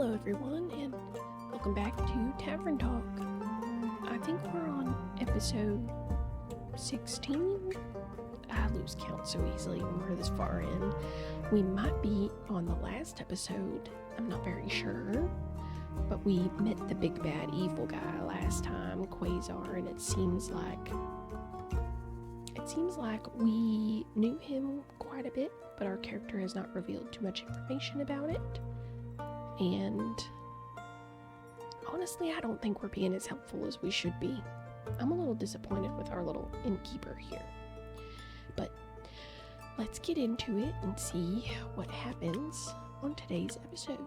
Hello everyone, and welcome back to Tavern Talk. I think we're on episode 16. I lose count so easily when we're this far in. We might be on the last episode, I'm not very sure. But we met the big bad evil guy last time, Quasar, and it seems like we knew him quite a bit, but our character has not revealed too much information about it. And honestly, I don't think we're being as helpful as we should be. I'm a little disappointed with our little innkeeper here. But let's get into it and see what happens on today's episode.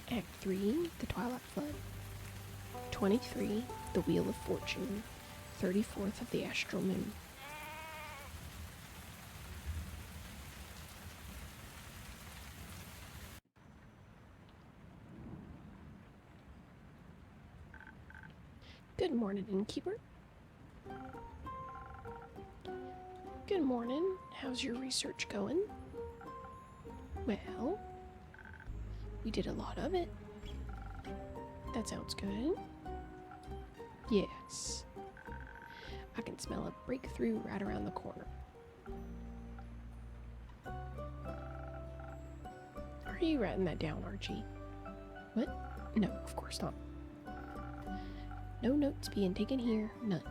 Act 3, The Twilight Flood. 23, The Wheel of Fortune. 34th of the Astral Moon. Good morning, innkeeper. Good morning. How's your research going? Well, we did a lot of it. That sounds good. Yes. I can smell a breakthrough right around the corner. Are you writing that down, Archie? What? No, of course not. No notes being taken here, none.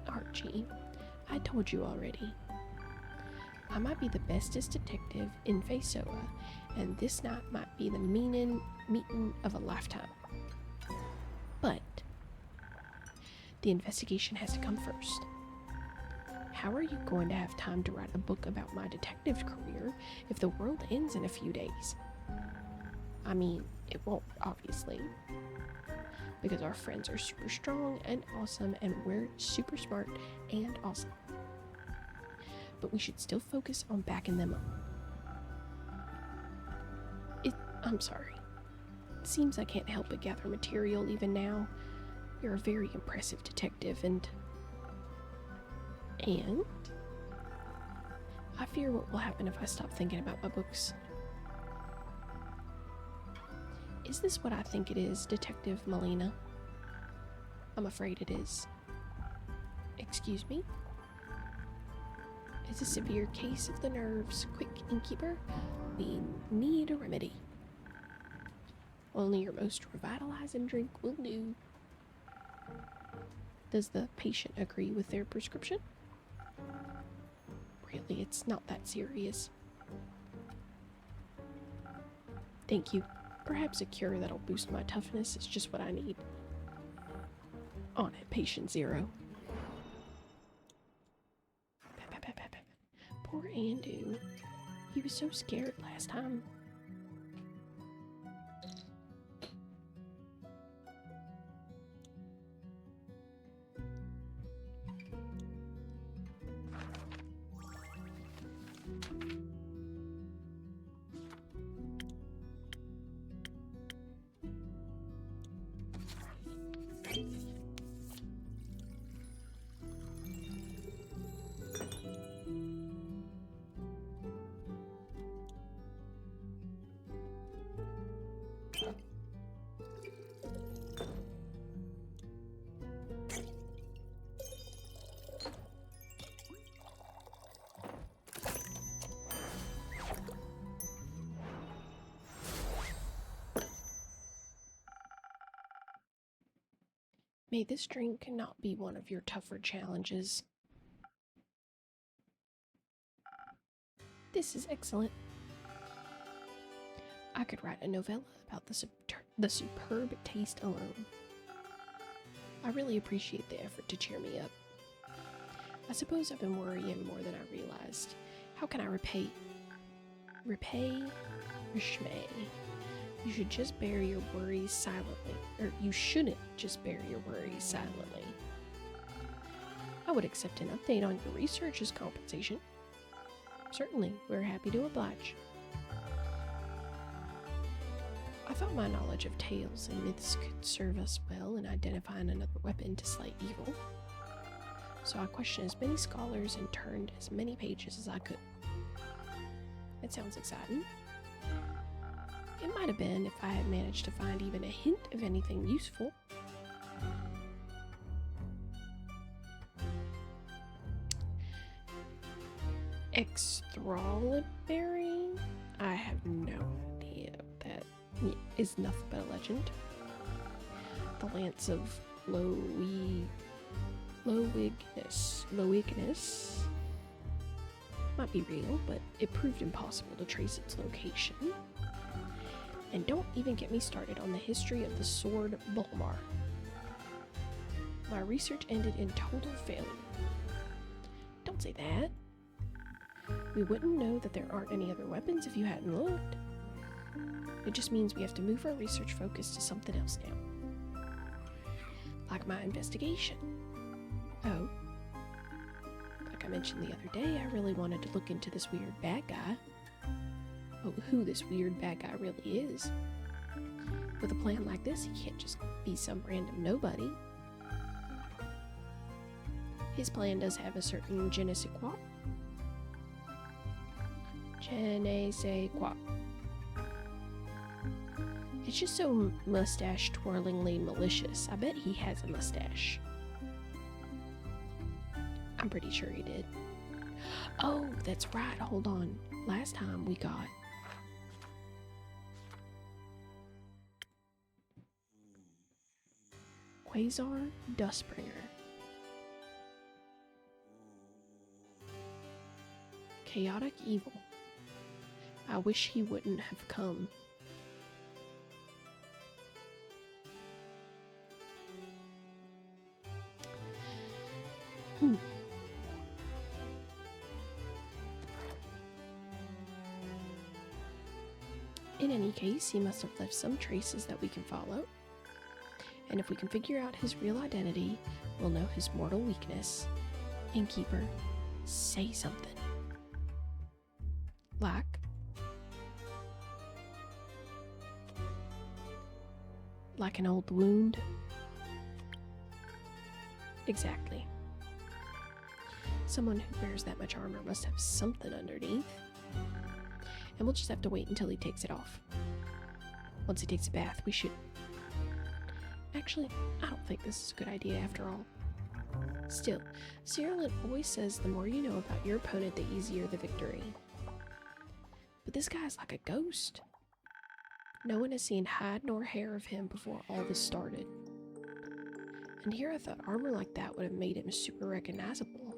Archie, I told you already. I might be the bestest detective in Faesoa, and this night might be the meeting of a lifetime. But the investigation has to come first. How are you going to have time to write a book about my detective career if the world ends in a few days? I mean, it won't, obviously, because our friends are super strong and awesome, and we're super smart and awesome. But we should still focus on backing them up. I'm sorry. It seems I can't help but gather material even now. You're a very impressive detective, and I fear what will happen if I stop thinking about my books. Is this what I think it is, Detective Melina? I'm afraid it is. Excuse me? It's a severe case of the nerves. Quick, innkeeper. We need a remedy. Only your most revitalizing drink will do. Does the patient agree with their prescription? Really, it's not that serious. Thank you. Perhaps a cure that'll boost my toughness is just what I need. On it, patient 0. Poor Andu. He was so scared last time. May this drink not be one of your tougher challenges. This is excellent. I could write a novella about the superb taste alone. I really appreciate the effort to cheer me up. I suppose I've been worrying more than I realized. How can I repay? Rishmay. You should just bear your worries silently. Or you shouldn't just bear your worries silently. I would accept an update on your research as compensation. Certainly, we're happy to oblige. I thought my knowledge of tales and myths could serve us well in identifying another weapon to slay evil. So I questioned as many scholars and turned as many pages as I could. That sounds exciting. It might have been if I had managed to find even a hint of anything useful. Extralberry? I have no idea. That is nothing but a legend. The Lance of Lowigness might be real, but it proved impossible to trace its location. And don't even get me started on the history of the sword Bulmar. My research ended in total failure. Don't say that. We wouldn't know that there aren't any other weapons if you hadn't looked. It just means we have to move our research focus to something else now. Like my investigation. Oh. Like I mentioned the other day, I really wanted to look into this weird bad guy. Oh, who this weird bad guy really is. With a plan like this, he can't just be some random nobody. His plan does have a certain je ne sais quoi. Je ne sais quoi. It's just so mustache-twirlingly malicious. I bet he has a mustache. I'm pretty sure he did. Oh, that's right. Hold on. Last time we got... Quasar Dustbringer. Chaotic evil. I wish he wouldn't have come. In any case, he must have left some traces that we can follow. And if we can figure out his real identity, we'll know his mortal weakness. Innkeeper, say something. Like an old wound? Exactly. Someone who wears that much armor must have something underneath. And we'll just have to wait until he takes it off. Once he takes a bath, we should... Actually, I don't think this is a good idea after all. Still, Cyril always says the more you know about your opponent, the easier the victory. But this guy's like a ghost. No one has seen hide nor hair of him before all this started. And here I thought armor like that would have made him super recognizable,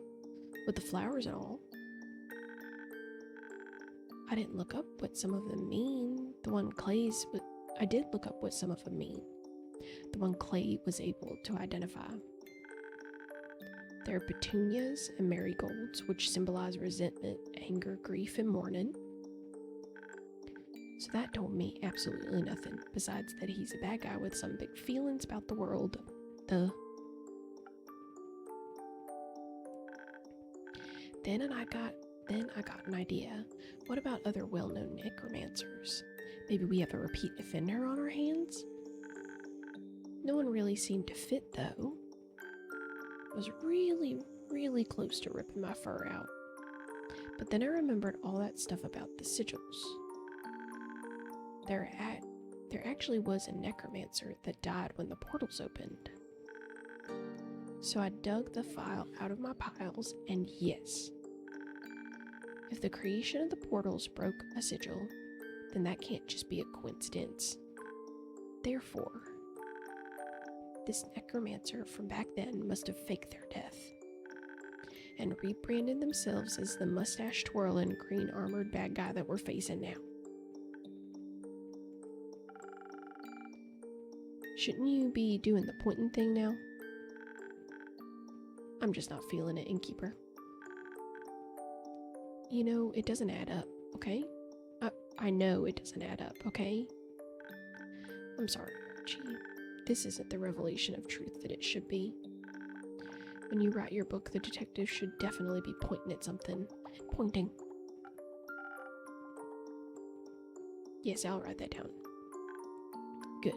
with the flowers and all. I didn't look up what some of them mean. I did look up what some of them mean. The one Clay was able to identify. There are petunias and marigolds, which symbolize resentment, anger, grief, and mourning. So that told me absolutely nothing, besides that he's a bad guy with some big feelings about the world. Then I got an idea. What about other well-known necromancers? Maybe we have a repeat offender on our hands? No one really seemed to fit, though. I was really, really close to ripping my fur out. But then I remembered all that stuff about the sigils. There actually was a necromancer that died when the portals opened. So I dug the file out of my piles, and yes, if the creation of the portals broke a sigil, then that can't just be a coincidence. Therefore, this necromancer from back then must have faked their death and rebranded themselves as the mustache-twirling, green-armored bad guy that we're facing now. Shouldn't you be doing the pointing thing now? I'm just not feeling it, Innkeeper. You know, it doesn't add up, okay? I know it doesn't add up, okay? I'm sorry, Archie. This isn't the revelation of truth that it should be. When you write your book, the detective should definitely be pointing at something. Pointing. Yes, I'll write that down. Good.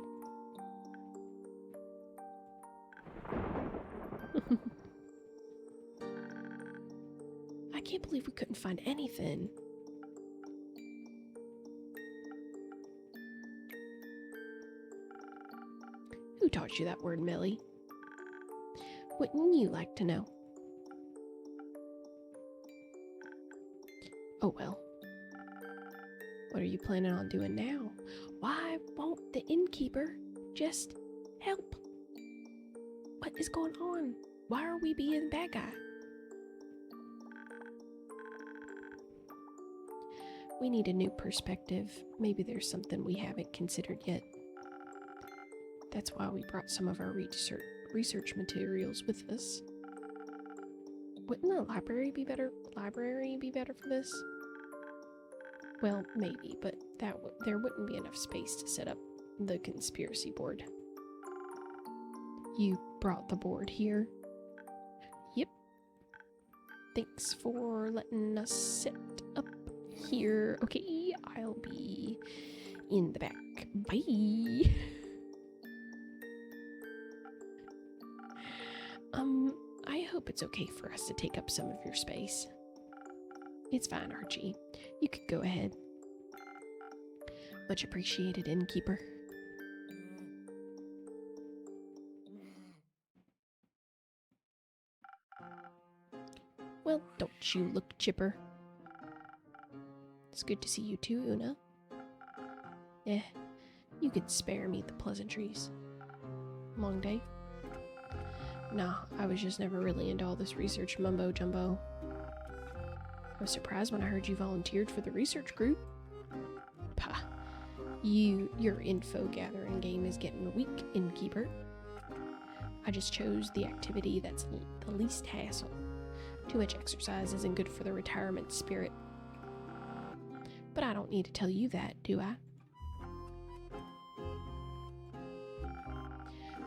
I can't believe we couldn't find anything. Who taught you that word, Millie? Wouldn't you like to know? Oh well. What are you planning on doing now? Why won't the innkeeper just help? What is going on? Why are we being bad guy? We need a new perspective. Maybe there's something we haven't considered yet. That's why we brought some of our research materials with us. Wouldn't the library be better? For this? Well, maybe, but there wouldn't be enough space to set up the conspiracy board. You brought the board here? Yep. Thanks for letting us sit up here. Okay, I'll be in the back. Bye. I hope it's okay for us to take up some of your space. It's fine, Archie. You could go ahead. Much appreciated, innkeeper. Well, don't you look chipper. It's good to see you too, Una. You could spare me the pleasantries. Long day? Nah, I was just never really into all this research mumbo-jumbo. I was surprised when I heard you volunteered for the research group. Pah. Your info gathering game is getting weak, innkeeper. I just chose the activity that's the least hassle. Too much exercise isn't good for the retirement spirit. But I don't need to tell you that, do I?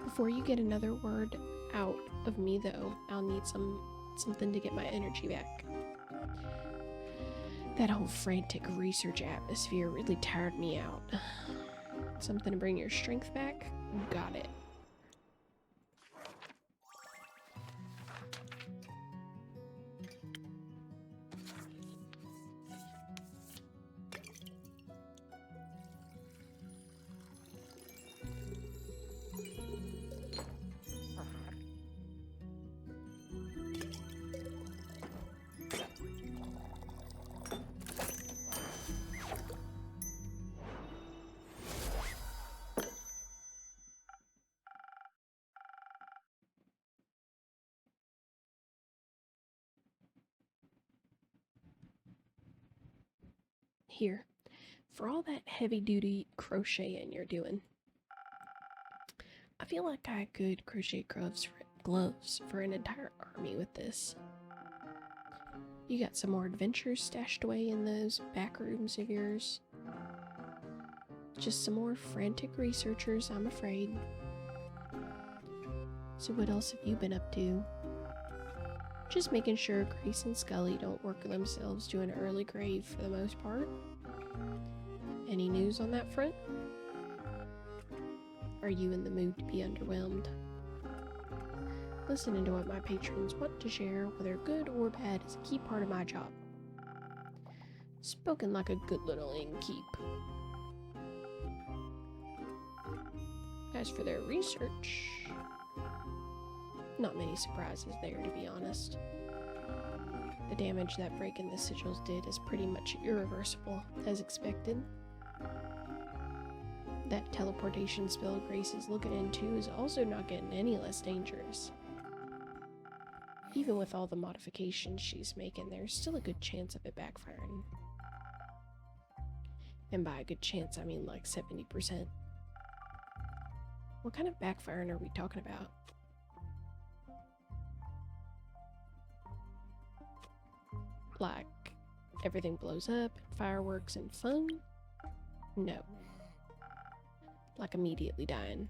Before you get another word out of me, though, I'll need something to get my energy back. That whole frantic research atmosphere really tired me out. Something to bring your strength back? Got it. Here, for all that heavy-duty crocheting you're doing, I feel like I could crochet gloves for an entire army with this. You got some more adventures stashed away in those back rooms of yours. Just some more frantic researchers, I'm afraid. So what else have you been up to? Just making sure Grace and Scully don't work themselves to an early grave for the most part. Any news on that front? Are you in the mood to be underwhelmed? Listening to what my patrons want to share, whether good or bad, is a key part of my job. Spoken like a good little innkeep. As for their research, not many surprises there, to be honest. The damage that breaking the sigils did is pretty much irreversible, as expected. That teleportation spell Grace is looking into is also not getting any less dangerous. Even with all the modifications she's making, there's still a good chance of it backfiring. And by a good chance, I mean like 70%. What kind of backfiring are we talking about? Like, everything blows up, fireworks and fun? No. Like immediately dying.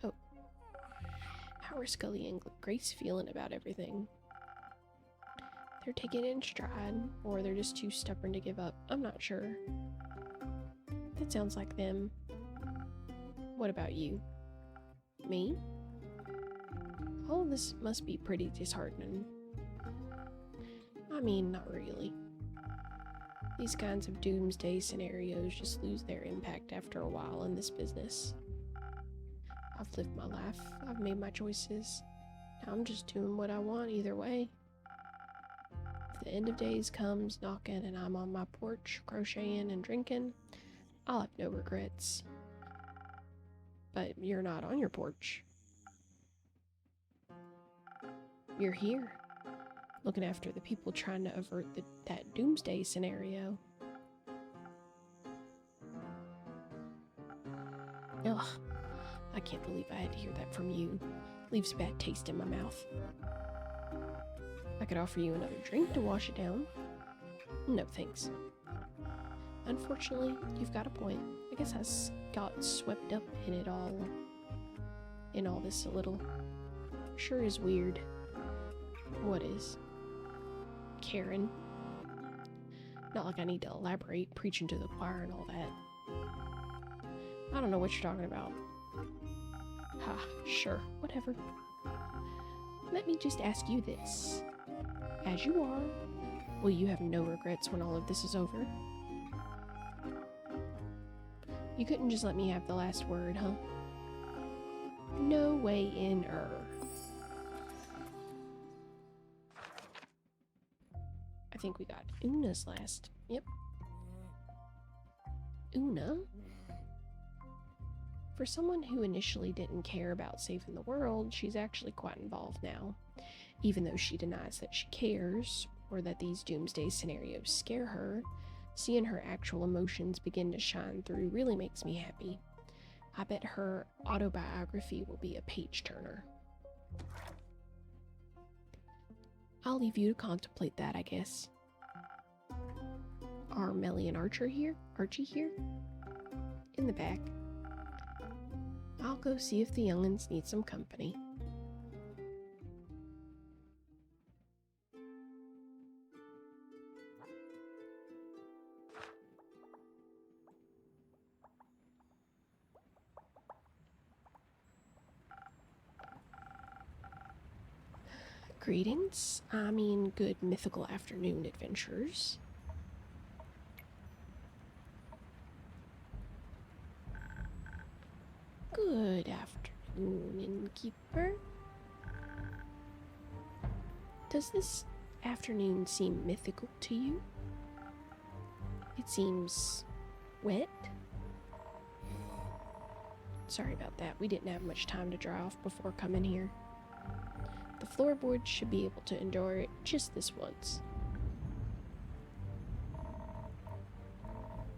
Oh. How are Scully and Grace feeling about everything? They're taking it in stride, or they're just too stubborn to give up. I'm not sure. That sounds like them. What about you? Me? All of this must be pretty disheartening. I mean, not really. These kinds of doomsday scenarios just lose their impact after a while in this business. I've lived my life. I've made my choices. Now I'm just doing what I want either way. If the end of days comes knocking and I'm on my porch crocheting and drinking, I'll have no regrets. But you're not on your porch. You're here, looking after the people trying to avert that doomsday scenario. Ugh, I can't believe I had to hear that from you. Leaves a bad taste in my mouth. I could offer you another drink to wash it down. No thanks. Unfortunately, you've got a point. I guess I got swept up in it all. In all this a little. Sure is weird. What is? Karen. Not like I need to elaborate, preaching to the choir and all that. I don't know what you're talking about. Ha, sure, whatever. Let me just ask you this. As you are, will you have no regrets when all of this is over? You couldn't just let me have the last word, huh? No way in I think we got Una's last. Yep. Una? For someone who initially didn't care about saving the world, she's actually quite involved now. Even though she denies that she cares, or that these doomsday scenarios scare her, seeing her actual emotions begin to shine through really makes me happy. I bet her autobiography will be a page-turner. I'll leave you to contemplate that, I guess. Are Melly and Archie here? In the back. I'll go see if the young'uns need some company. Greetings. I mean, good mythical afternoon, adventurers. Good afternoon, innkeeper. Does this afternoon seem mythical to you? It seems wet? Sorry about that. We didn't have much time to dry off before coming here. The floorboards should be able to endure it just this once.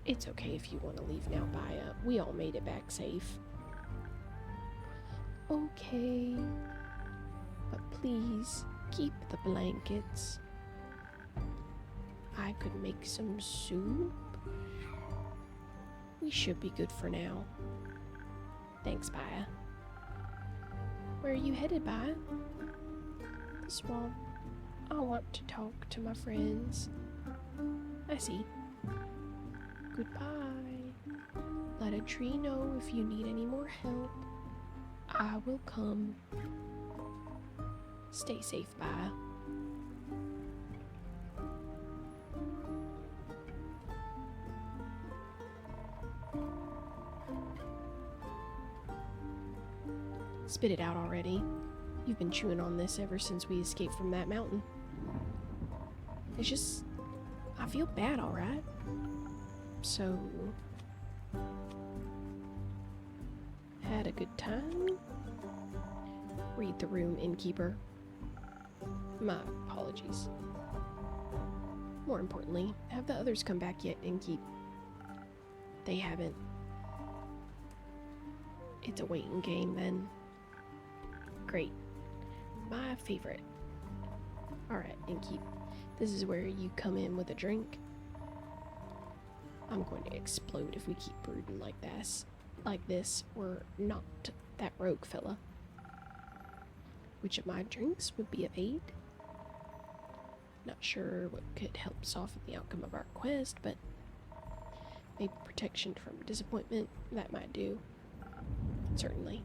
It's okay if you want to leave now, Baya. We all made it back safe. Okay, but please keep the blankets. I could make some soup. We should be good for now. Thanks, Baya. Where are you headed, Baya? The swamp. I want to talk to my friends. I see. Goodbye. Let a tree know if you need any more help. I will come. Stay safe, Baya. Spit it out already. You've been chewing on this ever since we escaped from that mountain. It's just... I feel bad, alright? So... had a good time? Read the room, innkeeper. My apologies. More importantly, have the others come back yet, innkeep? They haven't. It's a waiting game, then. Great. My favorite. Alright, innkeep. This is where you come in with a drink. I'm going to explode if we keep brooding like this. We're not that rogue fella. Which of my drinks would be of aid? Not sure what could help soften the outcome of our quest, but maybe protection from disappointment, that might do. Certainly.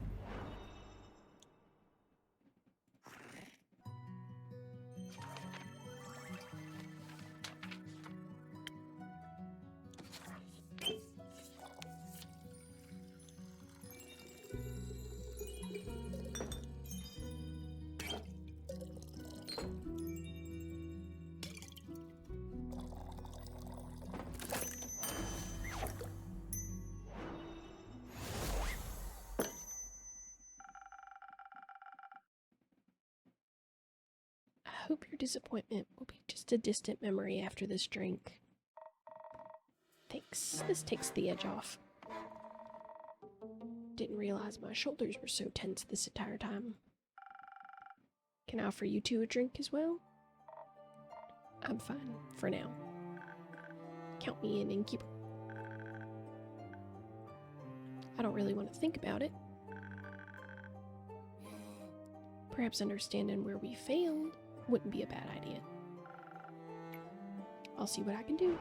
hope your disappointment will be just a distant memory after this drink. Thanks. This takes the edge off. Didn't realize my shoulders were so tense this entire time. Can I offer you two a drink as well? I'm fine, for now. Count me in, innkeeper. I don't really want to think about it. Perhaps understanding where we failed wouldn't be a bad idea. I'll see what I can do.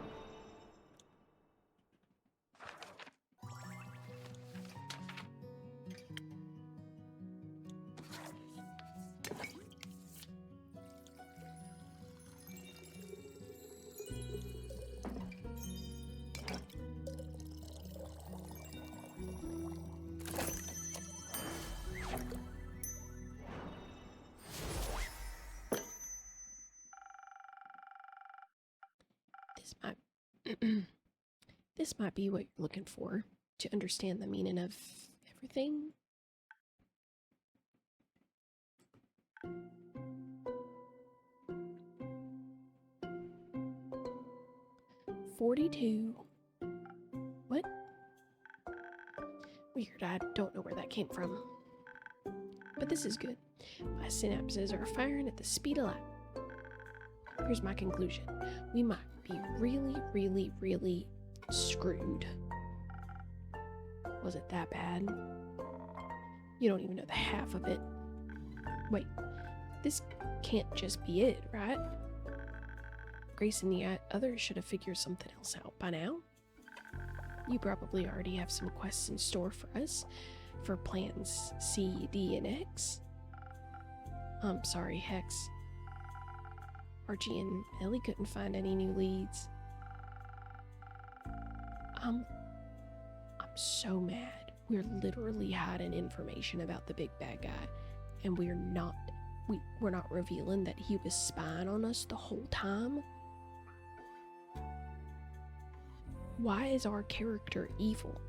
This might be what you're looking for to understand the meaning of everything. $42. What? Weird, I don't know where that came from. But this is good. My synapses are firing at the speed of light. Here's my conclusion. We might be really screwed. Was it that bad? You don't even know the half of it. Wait, this can't just be it, right? Grace and the others should have figured something else out by now. You probably already have some quests in store for us, for plans C, D, and X. I'm sorry, Hex. Archie and Ellie couldn't find any new leads. I'm so mad. We're literally hiding information about the big bad guy, and we're not revealing that he was spying on us the whole time. Why is our character evil?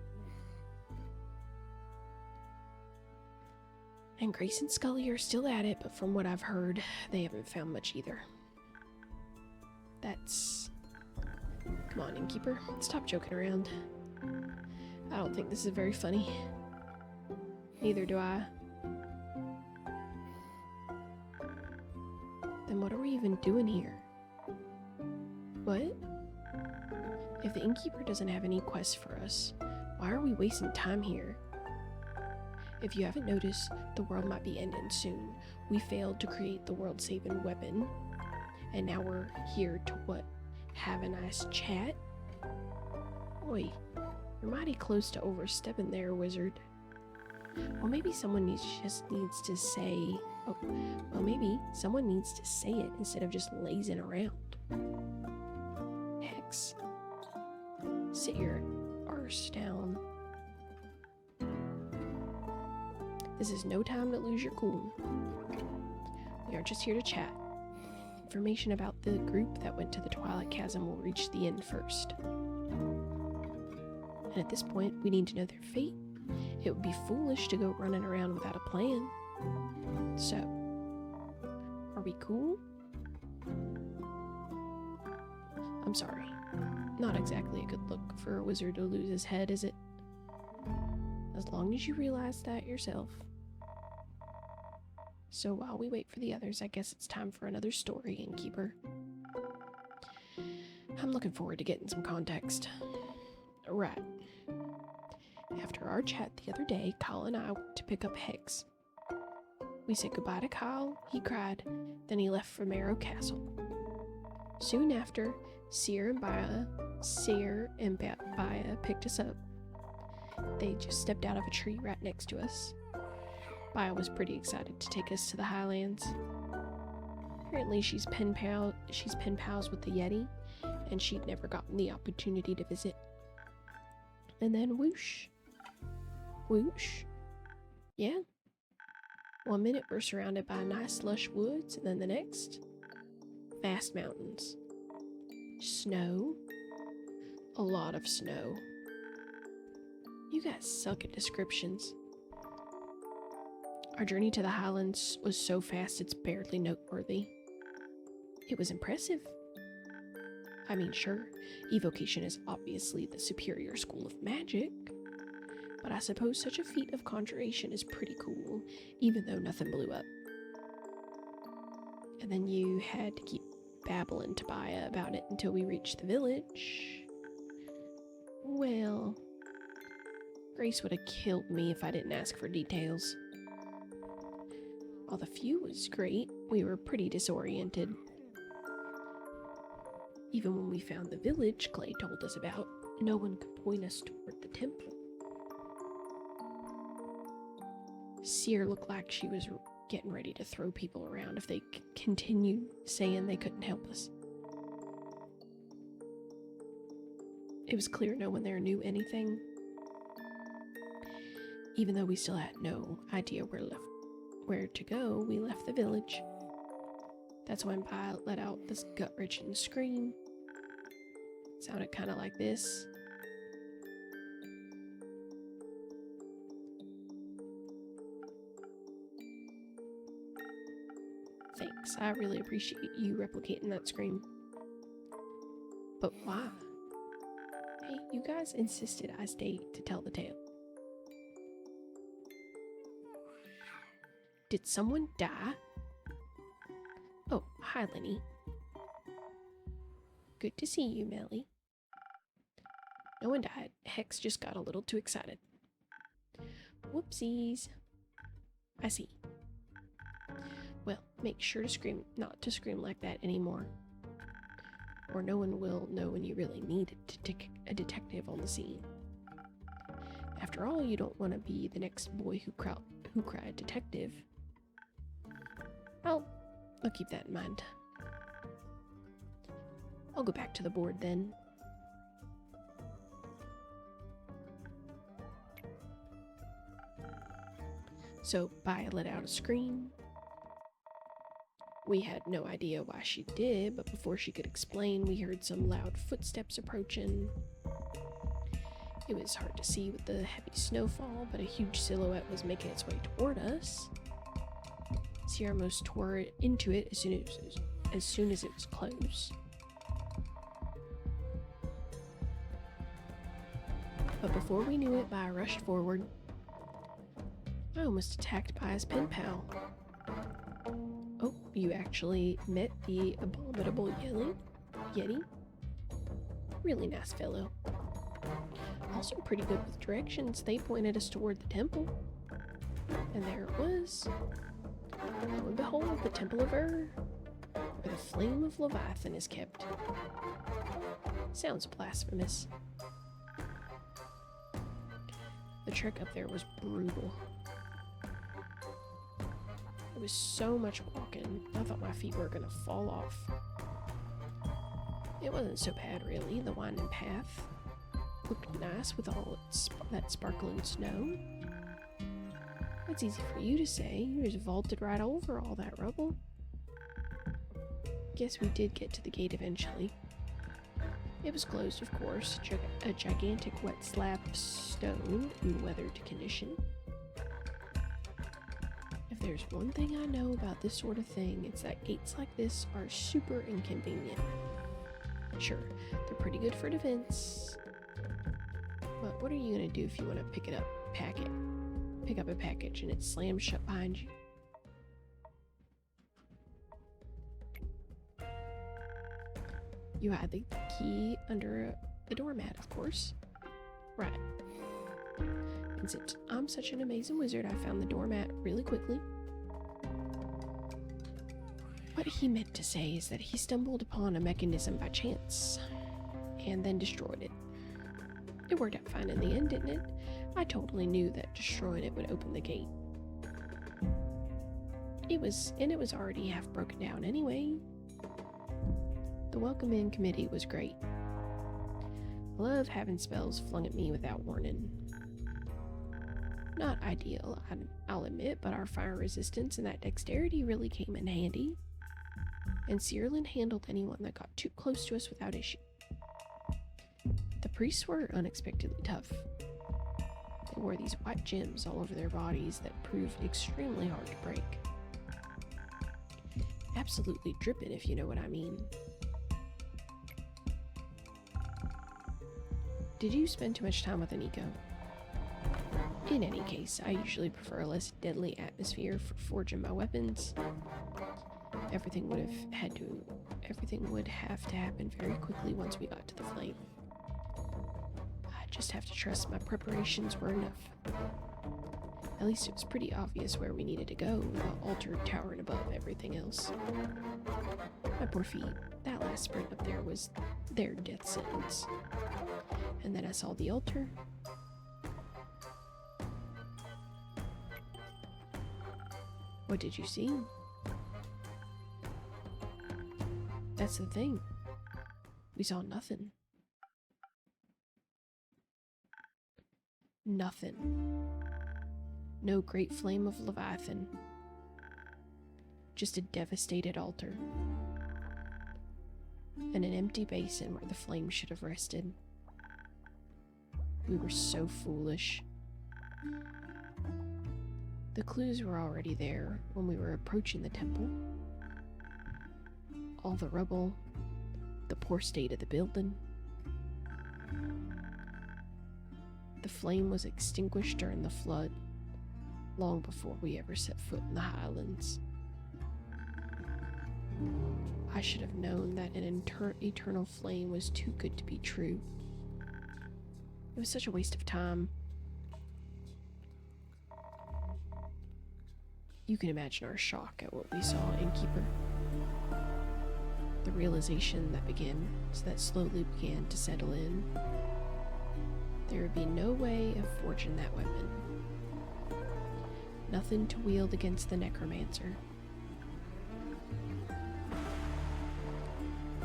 And Grace and Scully are still at it, but from what I've heard, they haven't found much either. Come on, innkeeper. Stop joking around. I don't think this is very funny. Neither do I. Then what are we even doing here? What? If the innkeeper doesn't have any quests for us, why are we wasting time here? If you haven't noticed, the world might be ending soon. We failed to create the world-saving weapon, and now we're here to what? Have a nice chat? Oi, you're mighty close to overstepping there, wizard. Well, maybe someone needs to say... Oh, well, maybe someone needs to say it instead of just lazing around. Hex. Sit your arse down. This is no time to lose your cool. We are just here to chat. Information about the group that went to the Twilight Chasm will reach the end first. And at this point, we need to know their fate. It would be foolish to go running around without a plan. So, are we cool? I'm sorry. Not exactly a good look for a wizard to lose his head, is it? As long as you realize that yourself. So while we wait for the others, I guess it's time for another story, innkeeper. I'm looking forward to getting some context. Right. After our chat the other day, Kyle and I went to pick up Hex. We said goodbye to Kyle, he cried, then he left for Marrow Castle. Soon after, Seer and Baya picked us up. They just stepped out of a tree right next to us. Baya was pretty excited to take us to the Highlands. Apparently she's pen pals with the Yeti, and she'd never gotten the opportunity to visit. And then whoosh. Whoosh. Yeah. 1 minute we're surrounded by nice lush woods, and then the next, vast mountains. Snow. A lot of snow. You guys suck at descriptions. Our journey to the Highlands was so fast it's barely noteworthy. It was impressive. I mean, sure, evocation is obviously the superior school of magic, but I suppose such a feat of conjuration is pretty cool, even though nothing blew up. And then you had to keep babbling to Baya about it until we reached the village. Well, Grace would have killed me if I didn't ask for details. While the view was great, we were pretty disoriented. Even when we found the village Clay told us about, no one could point us toward the temple. Seer looked like she was getting ready to throw people around if they continued saying they couldn't help us. It was clear no one there knew anything. Even though we still had no idea where to go, we left the village. That's when Pi let out this gut-wrenching scream. It sounded kind of like this. Thanks, I really appreciate you replicating that scream. But why? Hey, you guys insisted I stay to tell the tale. Did someone die? Oh, hi, Lenny. Good to see you, Melly. No one died. Hex just got a little too excited. Whoopsies. I see. Well, make sure to not to scream like that anymore. Or no one will know when you really need a detective on the scene. After all, you don't want to be the next boy who cried detective. I'll keep that in mind. I'll go back to the board then. So Baya let out a scream. We had no idea why she did, but before she could explain, we heard some loud footsteps approaching. It was hard to see with the heavy snowfall, but a huge silhouette was making its way toward us. Sierra almost tore into it as soon as it was close. But before we knew it, Baya rushed forward. I almost attacked Baya's pen pal. Oh, you actually met the abominable Yeti? Really nice fellow. Also pretty good with directions. They pointed us toward the temple. And there it was. Lo and behold, the Temple of Ur, where the flame of Leviathan is kept. Sounds blasphemous. The trek up there was brutal. It was so much walking, I thought my feet were gonna fall off. It wasn't so bad really. The winding path looked nice with all that sparkling snow. That's easy for you to say. You just vaulted right over all that rubble. Guess we did get to the gate eventually. It was closed, of course. A gigantic wet slab of stone in weathered condition. If there's one thing I know about this sort of thing, it's that gates like this are super inconvenient. Sure, they're pretty good for defense. But what are you gonna do if you want to pick up a package and it slams shut behind you? You hide the key under the doormat, of course. Right. And since I'm such an amazing wizard, I found the doormat really quickly. What he meant to say is that he stumbled upon a mechanism by chance, and then destroyed it. It worked out fine in the end, didn't it? I totally knew that destroying it would open the gate. It was already half broken down anyway. The welcome in committee was great. I love having spells flung at me without warning. Not ideal, I'll admit, but our fire resistance and that dexterity really came in handy. And Cyrillin handled anyone that got too close to us without issue. The priests were unexpectedly tough. They wore these white gems all over their bodies that proved extremely hard to break. absolutely dripping, if you know what I mean. Did you spend too much time with an eco? In any case, I usually prefer a less deadly atmosphere for forging my weapons. Everything would have to happen very quickly once we got to the flame. I just have to trust my preparations were enough. At least it was pretty obvious where we needed to go, the altar towering above everything else. My poor feet, that last sprint up there was their death sentence. And then I saw the altar. What did you see? That's the thing. We saw nothing. Nothing. No great flame of Leviathan. Just a devastated altar. And an empty basin where the flame should have rested. We were so foolish. The clues were already there when we were approaching the temple. All the rubble, the poor state of the building. The flame was extinguished during the flood, long before we ever set foot in the Highlands. I should have known that an eternal flame was too good to be true. It was such a waste of time. You can imagine our shock at what we saw in Keeper. The realization that slowly began to settle in. There would be no way of forging that weapon. Nothing to wield against the necromancer.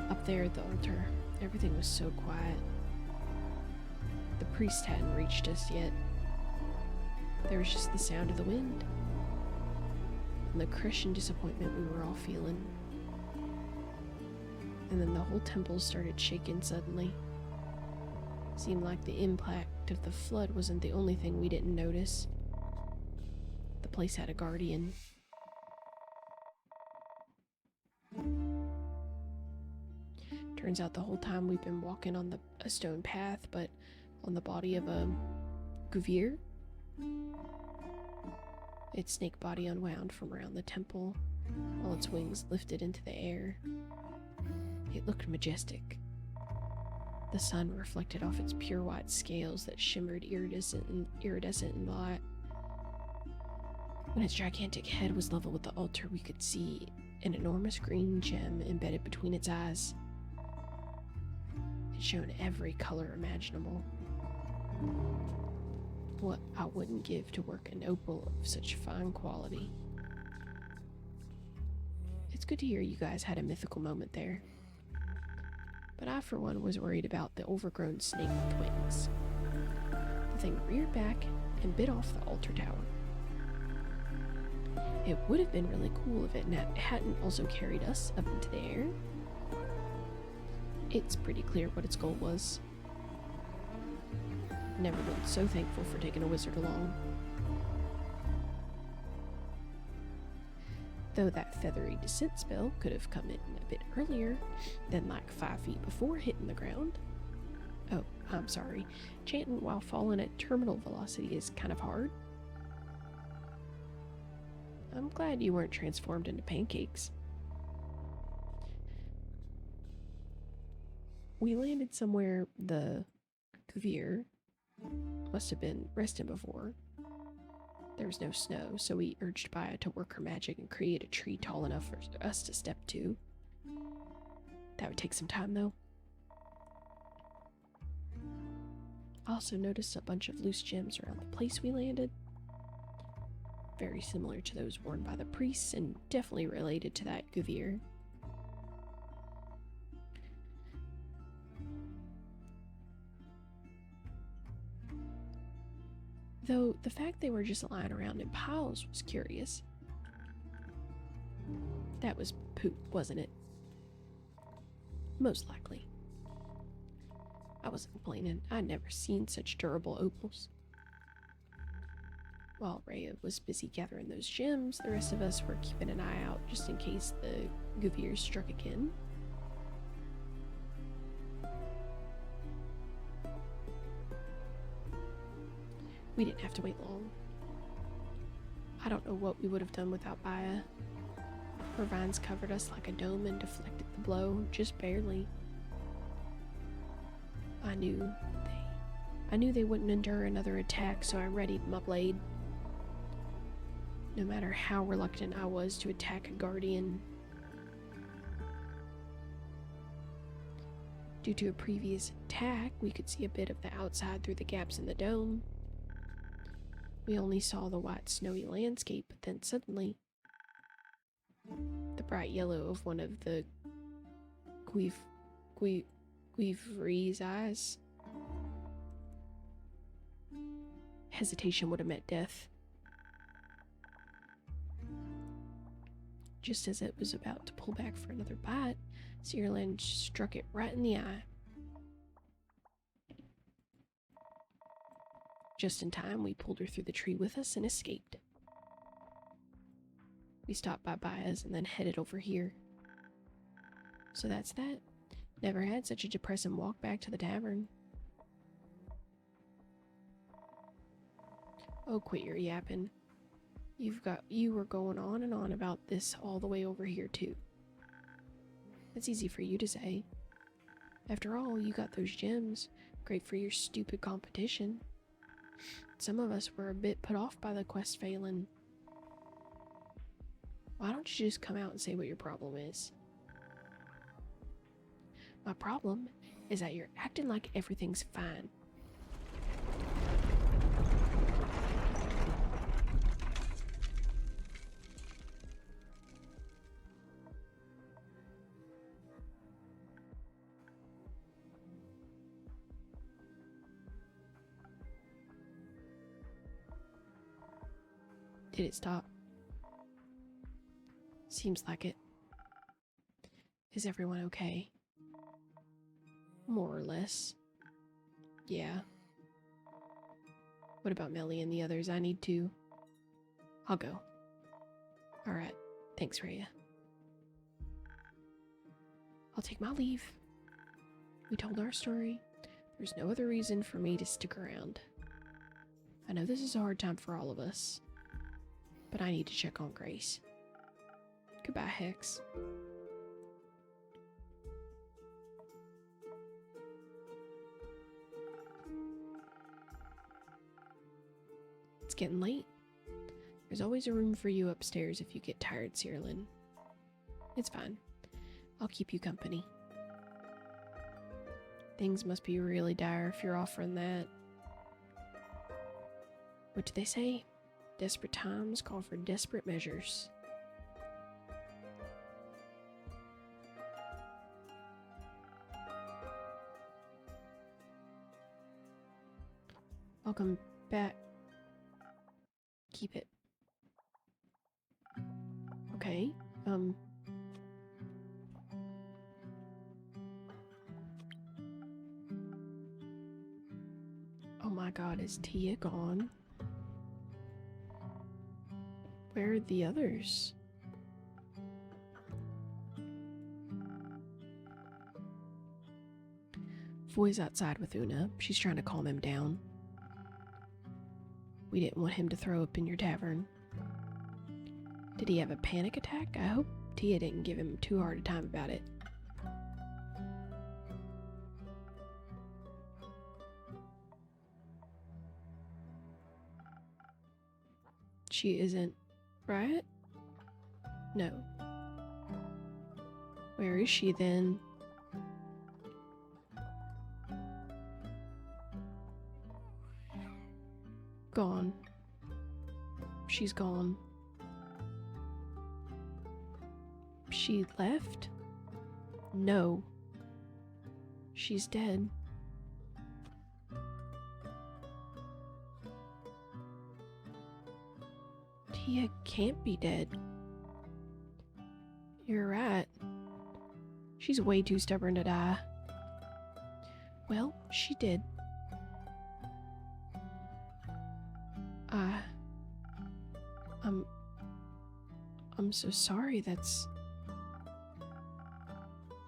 Up there at the altar, everything was so quiet. The priest hadn't reached us yet. There was just the sound of the wind. And the crushing disappointment we were all feeling. And then the whole temple started shaking suddenly. Seemed like the impact of the flood wasn't the only thing we didn't notice. The place had a guardian. Turns out the whole time we've been walking on a stone path, but on the body of a Guvir. Its snake body unwound from around the temple, while its wings lifted into the air. It looked majestic. The sun reflected off its pure white scales that shimmered iridescent in the light. When its gigantic head was level with the altar, we could see an enormous green gem embedded between its eyes. It shone every color imaginable. What I wouldn't give to work an opal of such fine quality. It's good to hear you guys had a mythical moment there. But I, for one, was worried about the overgrown snake with wings. The thing reared back and bit off the altar tower. It would have been really cool if it hadn't also carried us up into the air. It's pretty clear what its goal was. Never been so thankful for taking a wizard along. Though that feathery descent spell could have come in a bit earlier than like 5 feet before hitting the ground. Oh, I'm sorry. Chanting while falling at terminal velocity is kind of hard. I'm glad you weren't transformed into pancakes. We landed somewhere the Kuvir must have been resting before. There was no snow, so we urged Baya to work her magic and create a tree tall enough for us to step to. That would take some time, though. I also noticed a bunch of loose gems around the place we landed. Very similar to those worn by the priests, and definitely related to that Guvir. Though the fact they were just lying around in piles was curious. That was poop, wasn't it? Most likely. I wasn't complaining. I'd never seen such durable opals. While Rhea was busy gathering those gems, the rest of us were keeping an eye out just in case the Goofy ears struck again. We didn't have to wait long. I don't know what we would have done without Baya. Her vines covered us like a dome and deflected the blow, just barely. I knew they wouldn't endure another attack, so I readied my blade. No matter how reluctant I was to attack a guardian. Due to a previous attack, we could see a bit of the outside through the gaps in the dome. We only saw the white, snowy landscape, but then suddenly, the bright yellow of one of the Guivree's eyes. Hesitation would have met death. Just as it was about to pull back for another bite, Searland struck it right in the eye. Just in time, we pulled her through the tree with us and escaped. We stopped by Baya's and then headed over here. So that's that. Never had such a depressing walk back to the tavern. Oh, quit your yapping. You were going on and on about this all the way over here, too. That's easy for you to say. After all, you got those gems. Great for your stupid competition. Some of us were a bit put off by the quest failing. Why don't you just come out and say what your problem is? My problem is that you're acting like everything's fine. Did it stop? Seems like it. Is everyone okay? More or less. Yeah. What about Melly and the others? I need to... I'll go. Alright. Thanks, Rhea. I'll take my leave. We told our story. There's no other reason for me to stick around. I know this is a hard time for all of us, but I need to check on Grace. Goodbye, Hex. It's getting late. There's always a room for you upstairs if you get tired, Searland. It's fine. I'll keep you company. Things must be really dire if you're offering that. What do they say? Desperate times call for desperate measures. Welcome back. Keep it. Okay, oh my god, is Tia gone? Where are the others? Foy's outside with Una. She's trying to calm him down. We didn't want him to throw up in your tavern. Did he have a panic attack? I hope Tia didn't give him too hard a time about it. She isn't, right? No. Where is she then? Gone. She's gone. She left? No. She's dead. Tia can't be dead. You're right. She's way too stubborn to die. Well, she did. I'm so sorry. That's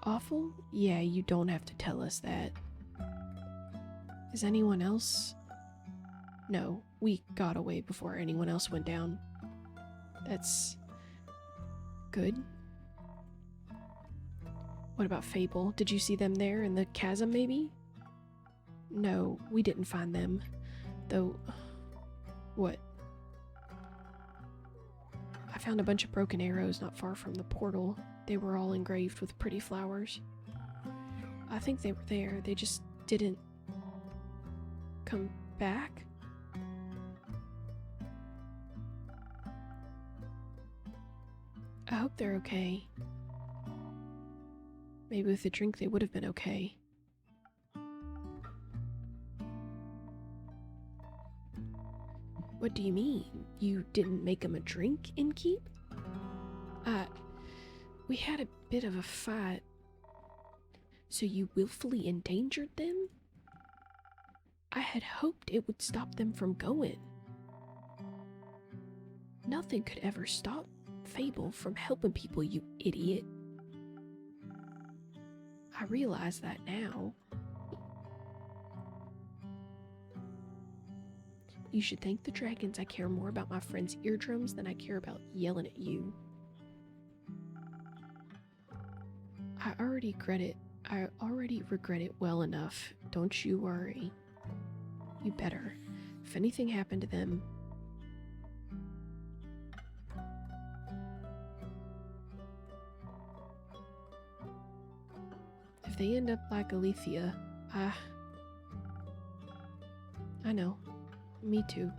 awful? Yeah, you don't have to tell us that. Is anyone else? No, we got away before anyone else went down. That's good. What about Fable? Did you see them there in the chasm, maybe? No, we didn't find them. Though... What? I found a bunch of broken arrows not far from the portal. They were all engraved with pretty flowers. I think they were there. They just didn't come back. I hope they're okay. Maybe with a drink they would have been okay. What do you mean? You didn't make them a drink, Innkeep? We had a bit of a fight. So you willfully endangered them? I had hoped it would stop them from going. Nothing could ever stop Fable from helping people, you idiot. I realize that now. You should thank the dragons I care more about my friend's eardrums than I care about yelling at you. I already regret it well enough. Don't you worry. You better. If anything happened to them... If they end up like Alethea, I know. Me too.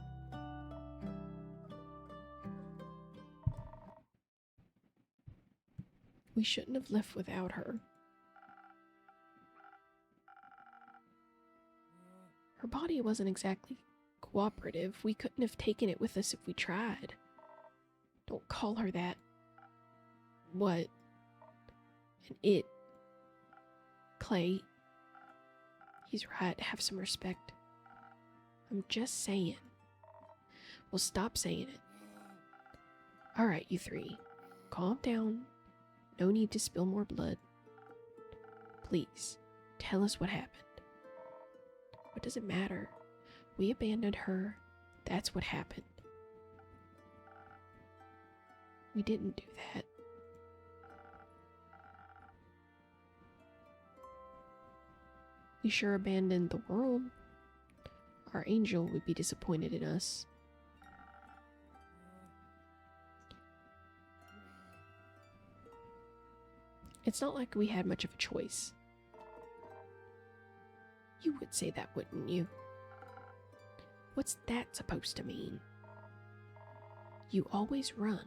We shouldn't have left without her. Her body wasn't exactly cooperative. We couldn't have taken it with us if we tried. Don't call her that. What? An it. Clay. He's right. Have some respect. I'm just saying. Well, stop saying it. Alright, you three. Calm down. No need to spill more blood. Please, tell us what happened. What does it matter? We abandoned her. That's what happened. We didn't do that. We sure abandoned the world. Our angel would be disappointed in us. It's not like we had much of a choice. You would say that, wouldn't you? What's that supposed to mean? You always run.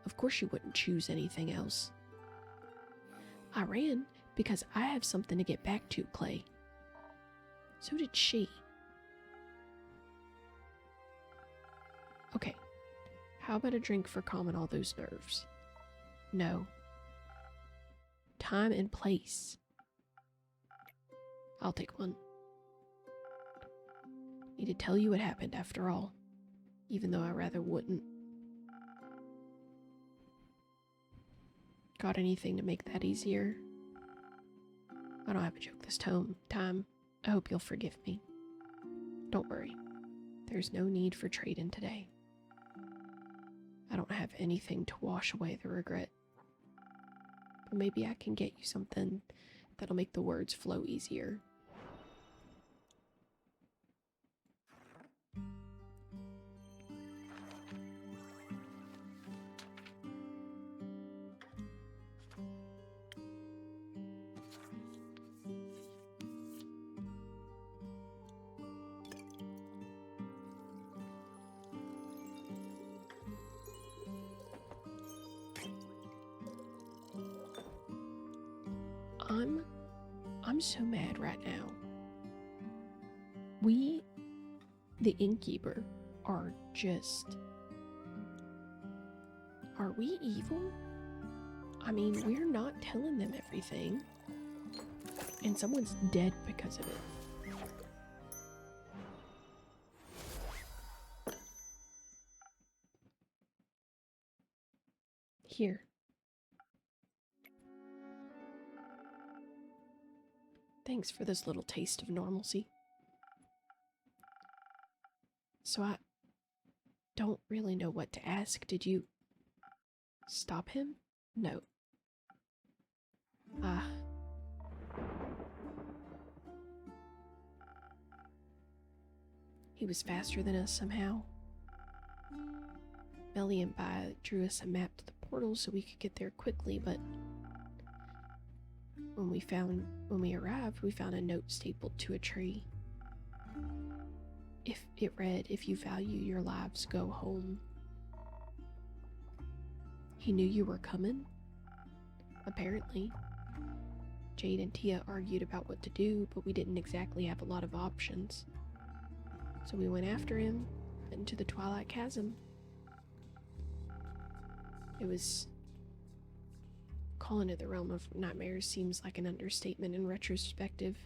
Of course you wouldn't choose anything else. I ran because I have something to get back to, Clay. So did she. Okay, how about a drink for calming all those nerves? No. Time and place. I'll take one. Need to tell you what happened after all, even though I rather wouldn't. Got anything to make that easier? I don't have a joke this time. I hope you'll forgive me. Don't worry. There's no need for trading today. I don't have anything to wash away the regret. But maybe I can get you something that'll make the words flow easier. I'm so mad right now. We, the innkeeper, are just... Are we evil? I mean, we're not telling them everything. And someone's dead because of it. Here. Thanks for this little taste of normalcy. So I don't really know what to ask. Did you stop him? No. He was faster than us somehow. Melly and Bai drew us a map to the portal so we could get there quickly, but when we arrived, we found a note stapled to a tree. It read, "If you value your lives, go home." He knew you were coming? Apparently. Jade and Tia argued about what to do, but we didn't exactly have a lot of options. So we went after him into the Twilight Chasm. Calling it the realm of nightmares seems like an understatement in retrospective.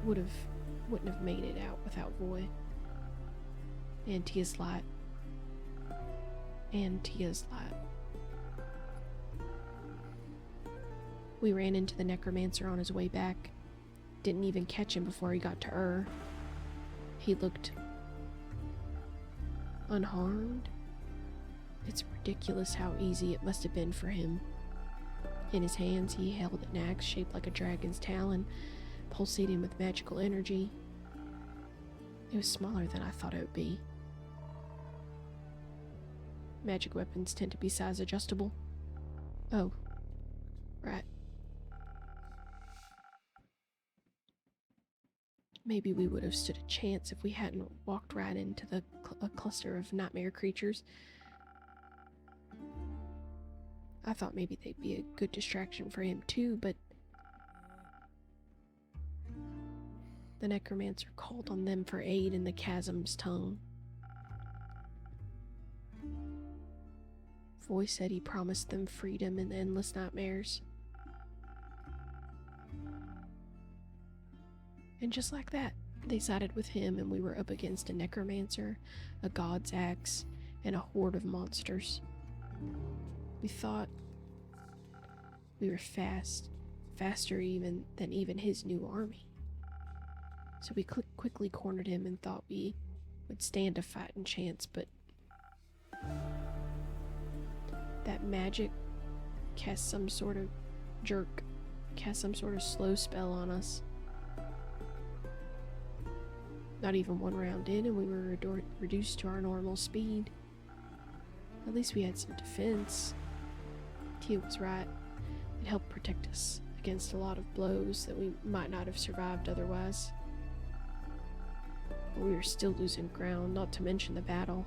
Wouldn't have made it out without Voy. And Tia's light. We ran into the necromancer on his way back. Didn't even catch him before he got to Ur. He looked unharmed. It's ridiculous how easy it must have been for him. In his hands, he held an axe shaped like a dragon's talon, pulsating with magical energy. It was smaller than I thought it would be. Magic weapons tend to be size adjustable. Oh, right. Maybe we would have stood a chance if we hadn't walked right into a cluster of nightmare creatures. I thought maybe they'd be a good distraction for him too, but the necromancer called on them for aid in the chasm's tongue. Voy said he promised them freedom and endless nightmares. And just like that, they sided with him and we were up against a necromancer, a god's axe, and a horde of monsters. We thought we were faster even than his new army. So we quickly cornered him and thought we would stand a fighting chance, but that magic cast some sort of slow spell on us. Not even one round in and we were reduced to our normal speed. At least we had some defense. Tia was right. It helped protect us against a lot of blows that we might not have survived otherwise. But we were still losing ground, not to mention the battle.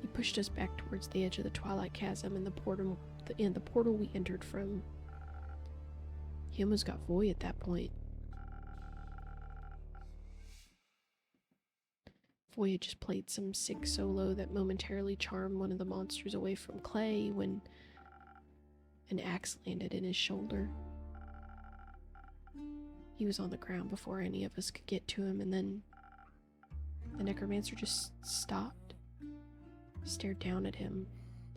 He pushed us back towards the edge of the Twilight Chasm and the portal we entered from. He almost got Voy at that point. Voy had just played some sick solo that momentarily charmed one of the monsters away from Clay when an axe landed in his shoulder. He was on the ground before any of us could get to him, and then the necromancer just stopped, stared down at him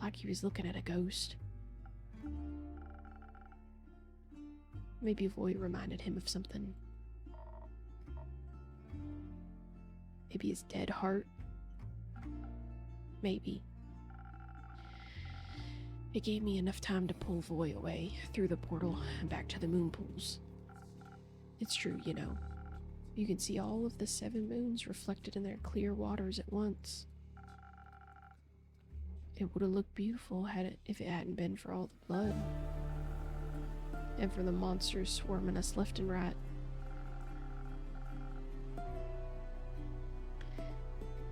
like he was looking at a ghost. Maybe Voy reminded him of something. Maybe his dead heart. Maybe. It gave me enough time to pull Voy away through the portal and back to the moon pools. It's true, you know. You can see all of the 7 moons reflected in their clear waters at once. It would have looked beautiful if it hadn't been for all the blood. And for the monsters swarming us left and right.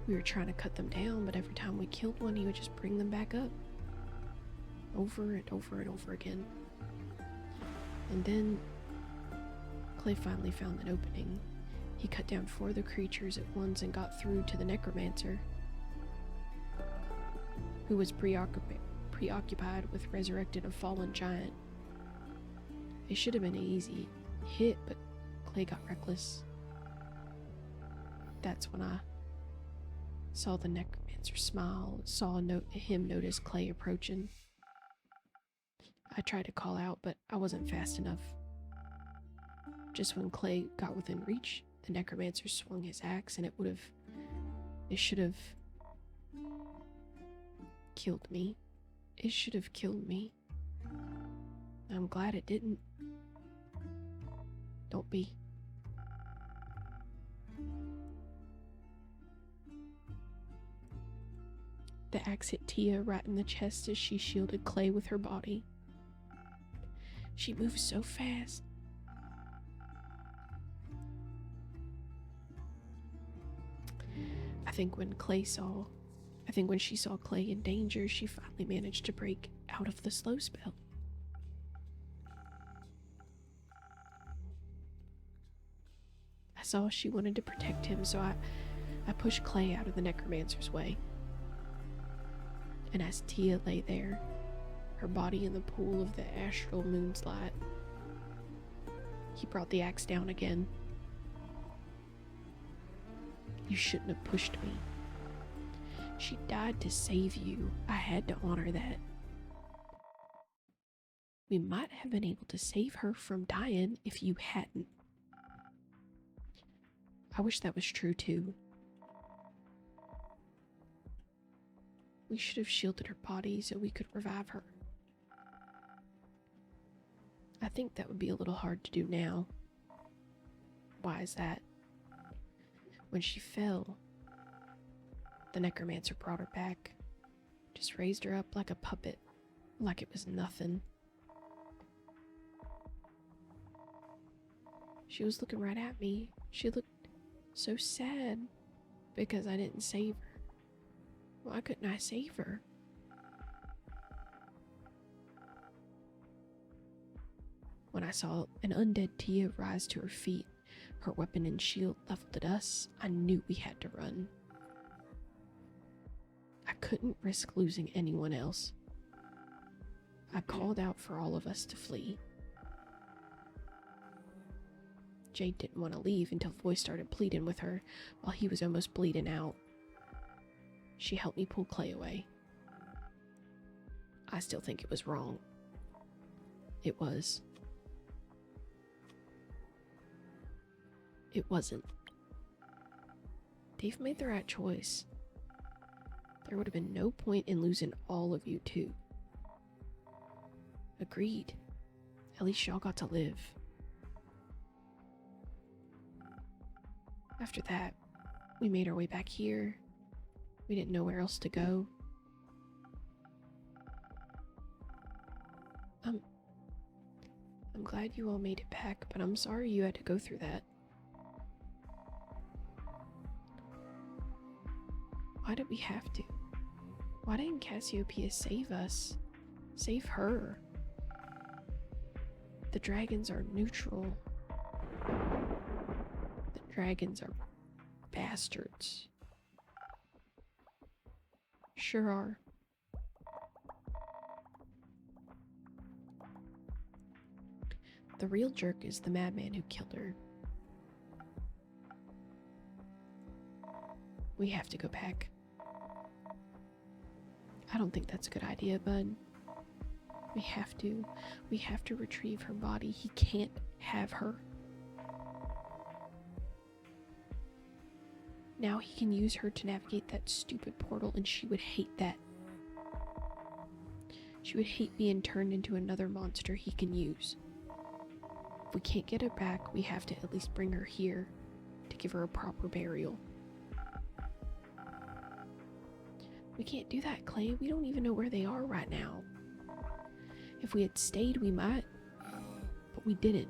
We were trying to cut them down, but every time we killed one, he would just bring them back up. Over and over and over again. And then Clay finally found an opening. He cut down 4 of the creatures at once and got through to the necromancer, who was preoccupied with resurrecting a fallen giant. It should have been an easy hit, but Clay got reckless. That's when I saw the necromancer smile, saw him notice Clay approaching. I tried to call out, but I wasn't fast enough. Just when Clay got within reach, the necromancer swung his axe, and it should have killed me. It should have killed me. I'm glad it didn't. Don't be. The axe hit Tia right in the chest as she shielded Clay with her body. She moves so fast. I think when she saw Clay in danger, she finally managed to break out of the slow spell. I saw she wanted to protect him, so I pushed Clay out of the necromancer's way. And as Tia lay there, her body in the pool of the astral moon's light, he brought the axe down again. You shouldn't have pushed me. She died to save you. I had to honor that. We might have been able to save her from dying if you hadn't. I wish that was true too. We should have shielded her body so we could revive her. I think that would be a little hard to do now. Why is that? When she fell, the necromancer brought her back, just raised her up like a puppet, like it was nothing. She was looking right at me. She looked so sad because I didn't save her. Why couldn't I save her? When I saw an undead Tia rise to her feet, her weapon and shield leveled at us, I knew we had to run. I couldn't risk losing anyone else. I called out for all of us to flee. Jade didn't want to leave until Voice started pleading with her while he was almost bleeding out. She helped me pull Clay away. I still think it was wrong. It was. It wasn't. Dave made the right choice. There would have been no point in losing all of you too. Agreed. At least y'all got to live. After that, we made our way back here. We didn't know where else to go. I'm glad you all made it back, but I'm sorry you had to go through that. Why did we have to? Why didn't Cassiopeia save us? Save her. The dragons are neutral. The dragons are bastards. Sure are. The real jerk is the madman who killed her. We have to go back. I don't think that's a good idea, bud. We have to. We have to retrieve her body. He can't have her. Now he can use her to navigate that stupid portal, and she would hate that. She would hate being turned into another monster he can use. If we can't get her back, we have to at least bring her here to give her a proper burial. We can't do that, Clay. We don't even know where they are right now. If we had stayed, we might, but we didn't.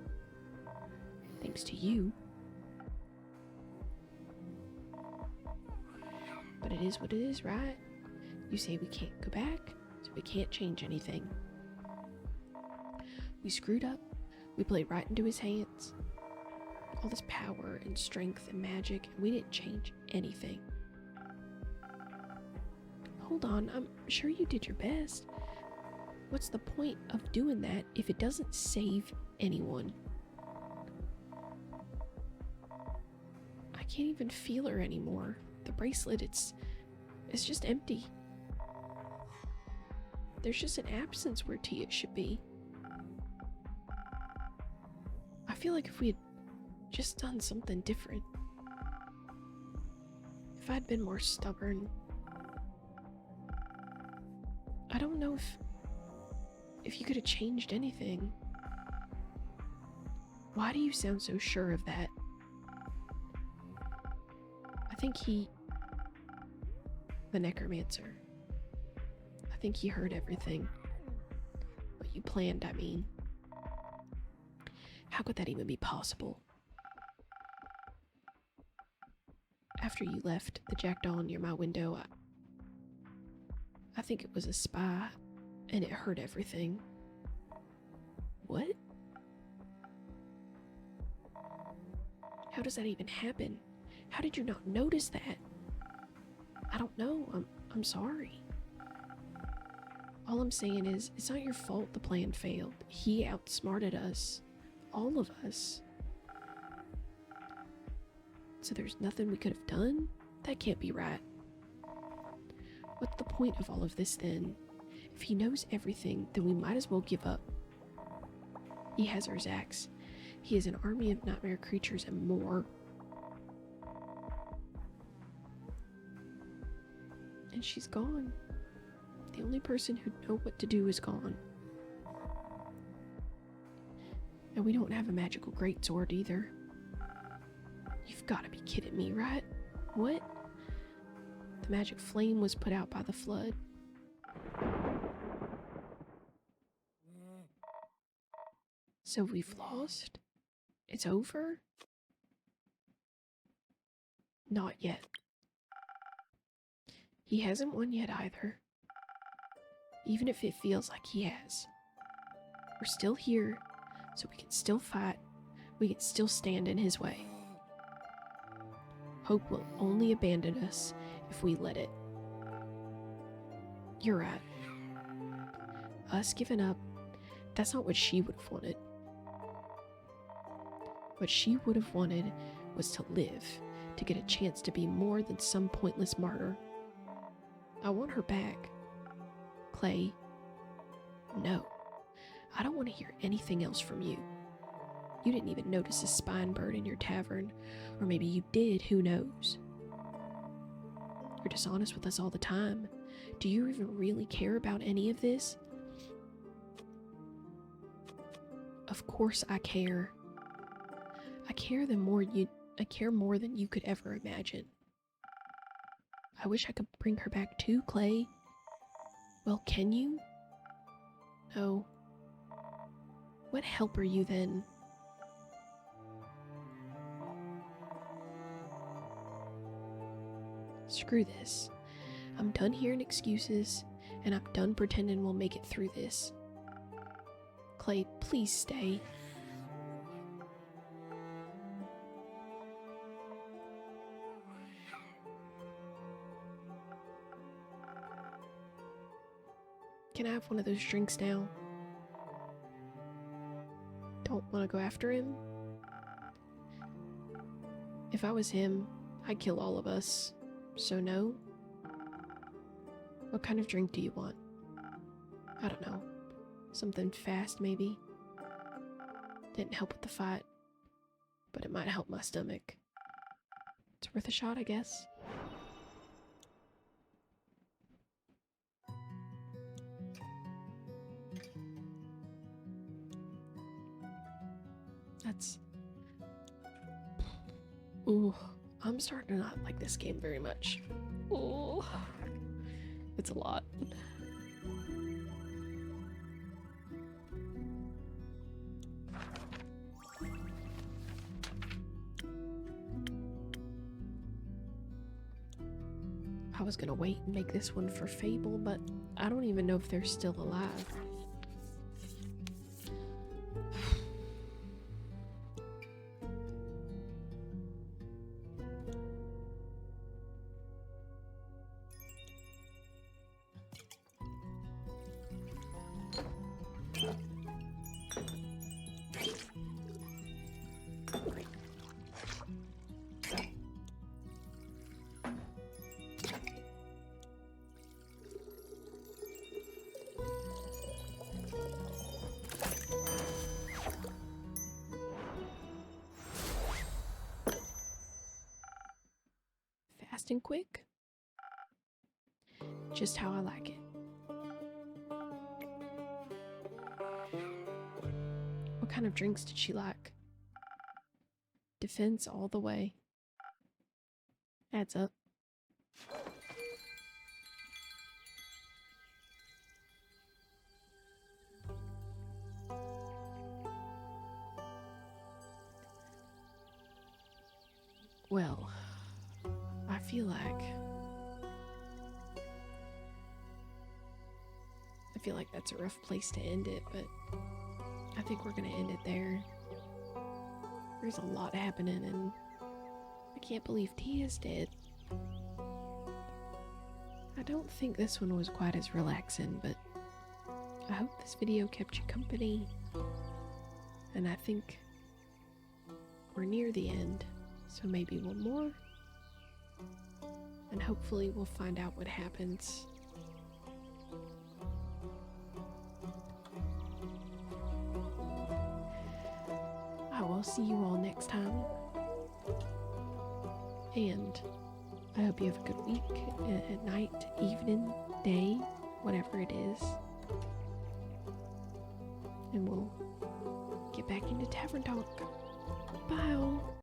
Thanks to you. But it is what it is, right? You say we can't go back, so we can't change anything. We screwed up. We played right into his hands. All this power and strength and magic, and we didn't change anything. Hold on, I'm sure you did your best. What's the point of doing that if it doesn't save anyone? I can't even feel her anymore. The bracelet, it's just empty. There's just an absence where Tia should be. feel like if we had just done something different, if I'd been more stubborn, I don't know if you could have changed anything. Why do you sound so sure of that? I think the necromancer, I think he heard everything. What you planned, I mean. How could that even be possible? After you left the jackdaw near my window, I think it was a spy, and it heard everything. What? How does that even happen? How did you not notice that? I don't know. I'm sorry. All I'm saying is, it's not your fault the plan failed. He outsmarted us. All of us. So there's nothing we could have done? That can't be right. What's the point of all of this then? If he knows everything, then we might as well give up. He has our Zax. He has an army of nightmare creatures and more. And she's gone. The only person who'd know what to do is gone. And we don't have a magical greatsword either. You've got to be kidding me, right? What? The magic flame was put out by the flood. So we've lost? It's over? Not yet. He hasn't won yet either. Even if it feels like he has. We're still here, so we can still fight. We can still stand in his way. Hope will only abandon us if we let it. You're right. Us giving up, that's not what she would have wanted. What she would have wanted was to live, to get a chance to be more than some pointless martyr. I want her back. Clay, no. I don't want to hear anything else from you. You didn't even notice a spine bird in your tavern, or maybe you did, who knows? You're dishonest with us all the time. Do you even really care about any of this? Of course I care. I care more than you could ever imagine. I wish I could bring her back too, Clay. Well, can you? No. What help are you then? Screw this. I'm done hearing excuses, and I'm done pretending we'll make it through this. Clay, please stay. Can I have one of those drinks now? Don't want to go after him? If I was him, I'd kill all of us. So no? What kind of drink do you want? I don't know. Something fast, maybe? Didn't help with the fight, but it might help my stomach. It's worth a shot, I guess. That's... Ooh, I'm starting to not like this game very much. Ooh, it's a lot. I was gonna wait and make this one for Fable, but I don't even know if they're still alive. fast and quick. Just how I like it. What kind of drinks did she like? Defense all the way. Adds up. Well, I feel like that's a rough place to end it, but I think we're gonna end it there. There's a lot happening, and I can't believe Tia's dead. I don't think this one was quite as relaxing, but I hope this video kept you company. And I think we're near the end, so maybe one more. And hopefully we'll find out what happens. I will see you all next time. And I hope you have a good week, at night, evening, day, whatever it is. And we'll get back into Tavern Talk. Bye all.